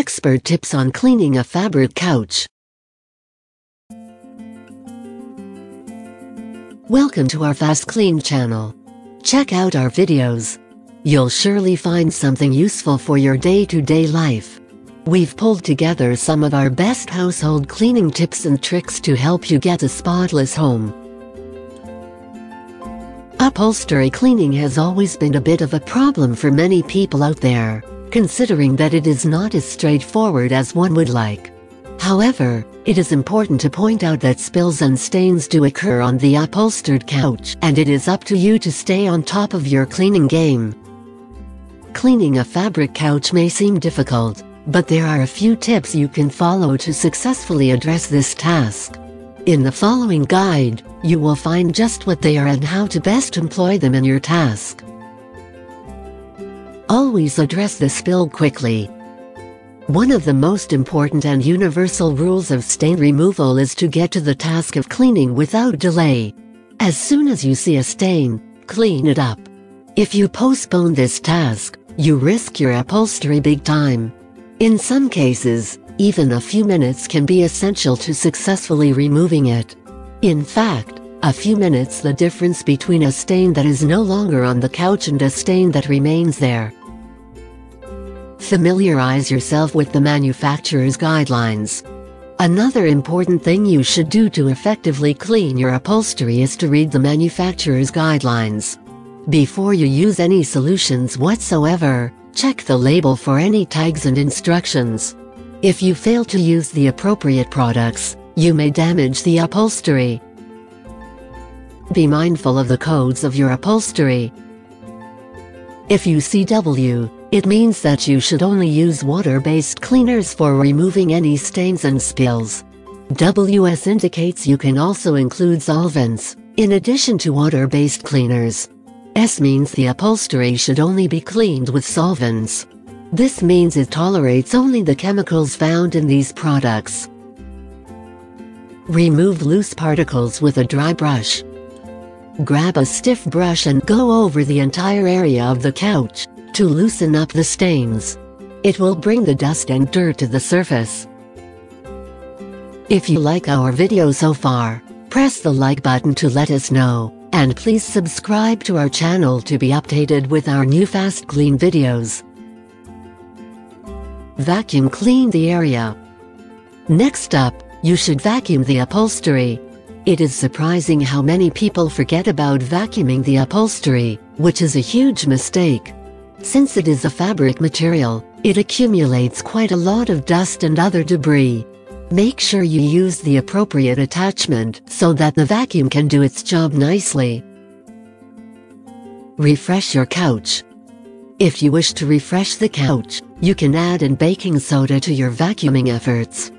Expert tips on cleaning a fabric couch. Welcome to our FastKlean channel. Check out our videos. You'll surely find something useful for your day-to-day life. We've pulled together some of our best household cleaning tips and tricks to help you get a spotless home. Upholstery cleaning has always been a bit of a problem for many people out there, considering that it is not as straightforward as one would like. However, it is important to point out that spills and stains do occur on the upholstered couch, and it is up to you to stay on top of your cleaning game. Cleaning a fabric couch may seem difficult, but there are a few tips you can follow to successfully address this task. In the following guide, you will find just what they are and how to best employ them in your task. Always address the spill quickly. One of the most important and universal rules of stain removal is to get to the task of cleaning without delay. As soon as you see a stain, clean it up. If you postpone this task, you risk your upholstery big time. In some cases, even a few minutes can be essential to successfully removing it. In fact, a few minutes the difference between a stain that is no longer on the couch and a stain that remains there. Familiarize yourself with the manufacturer's guidelines. Another important thing you should do to effectively clean your upholstery is to read the manufacturer's guidelines. Before you use any solutions whatsoever, check the label for any tags and instructions. If you fail to use the appropriate products, you may damage the upholstery. Be mindful of the codes of your upholstery. If you see W, it means that you should only use water-based cleaners for removing any stains and spills. WS indicates you can also include solvents, in addition to water-based cleaners. S means the upholstery should only be cleaned with solvents. This means it tolerates only the chemicals found in these products. Remove loose particles with a dry brush. Grab a stiff brush and go over the entire area of the couch to loosen up the stains. It will bring the dust and dirt to the surface. If you like our video so far, press the like button to let us know, and please subscribe to our channel to be updated with our new FastKlean videos. Vacuum clean the area. Next up, you should vacuum the upholstery. It is surprising how many people forget about vacuuming the upholstery, which is a huge mistake. Since it is a fabric material, it accumulates quite a lot of dust and other debris. Make sure you use the appropriate attachment so that the vacuum can do its job nicely. Refresh your couch. If you wish to refresh the couch, you can add in baking soda to your vacuuming efforts.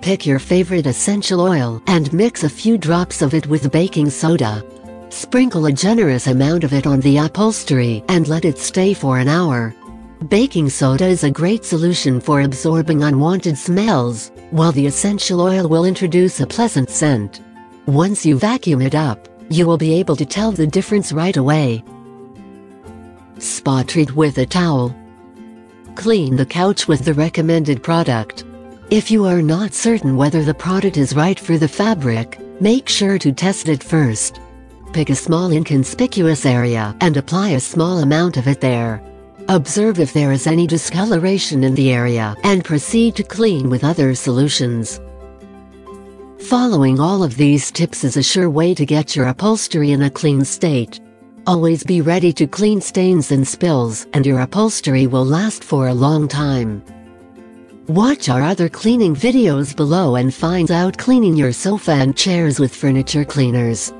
Pick your favorite essential oil and mix a few drops of it with baking soda. Sprinkle a generous amount of it on the upholstery and let it stay for an hour. Baking soda is a great solution for absorbing unwanted smells, while the essential oil will introduce a pleasant scent. Once you vacuum it up, you will be able to tell the difference right away. Spot treat with a towel. Clean the couch with the recommended product. If you are not certain whether the product is right for the fabric, make sure to test it first. Pick a small inconspicuous area and apply a small amount of it there. Observe if there is any discoloration in the area and proceed to clean with other solutions. Following all of these tips is a sure way to get your upholstery in a clean state. Always be ready to clean stains and spills, and your upholstery will last for a long time. Watch our other cleaning videos below and find out cleaning your sofa and chairs with furniture cleaners.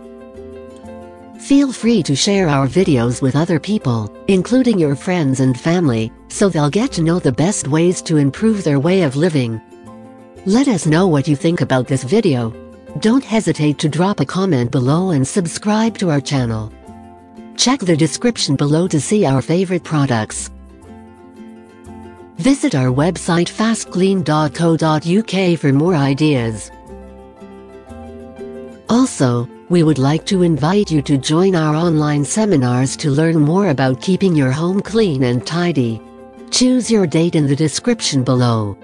Feel free to share our videos with other people, including your friends and family, so they'll get to know the best ways to improve their way of living. Let us know what you think about this video. Don't hesitate to drop a comment below and subscribe to our channel. Check the description below to see our favorite products. Visit our website fastklean.co.uk for more ideas. Also, we would like to invite you to join our online seminars to learn more about keeping your home clean and tidy. Choose your date in the description below.